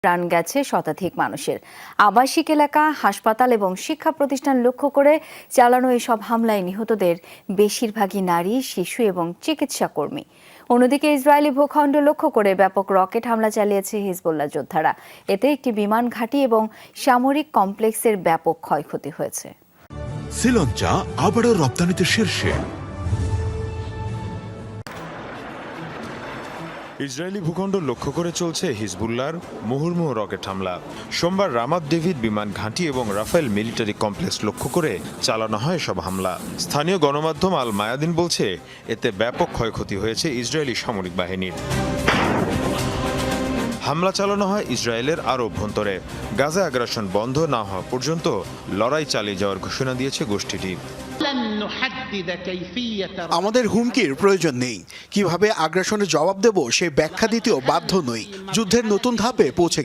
প্রাণ গেছে শতাধিক মানুষের। আবাসিক এলাকা, হাসপাতাল এবং শিক্ষা প্রতিষ্ঠান লক্ষ্য করে চালানো এসব হামলায় নিহতদের বেশিরভাগই নারী, শিশু এবং চিকিৎসা কর্মী। অন্যদিকে ইসরায়েলি ভূখণ্ড লক্ষ্য করে ব্যাপক রকেট হামলা চালিয়েছে হিজবুল্লাহ যোদ্ধারা। এতে একটি বিমান ঘাঁটি এবং সামরিক কমপ্লেক্সের ব্যাপক ক্ষয়ক্ষতি হয়েছে। শ্রীলঙ্কা আবারও রপ্তানিতে শীর্ষে। ইসরায়েলি ভূখণ্ড লক্ষ্য করে চলছে হিজবুল্লাহর মুহুর্মুহু রকেট হামলা। সোমবার রামাত ডেভিড বিমান ঘাঁটি এবং রাফায়েল মিলিটারি কমপ্লেক্স লক্ষ্য করে চালানো হয় সব হামলা। স্থানীয় গণমাধ্যম আল মায়াদিন বলছে, এতে ব্যাপক ক্ষয়ক্ষতি হয়েছে ইসরায়েলি সামরিক বাহিনীর। হামলা চালানো হয় ইসরায়েলের আরও অভ্যন্তরে। গাজা আগ্রাসন বন্ধ না হওয়া পর্যন্ত লড়াই চালিয়ে যাওয়ার ঘোষণা দিয়েছে গোষ্ঠীটি। আমাদের হুমকির প্রয়োজন নেই, কিভাবে আগ্রাসনের জবাব দেব সে ব্যাখ্যা দিতেও বাধ্য নই। যুদ্ধের নতুন ধাপে পৌঁছে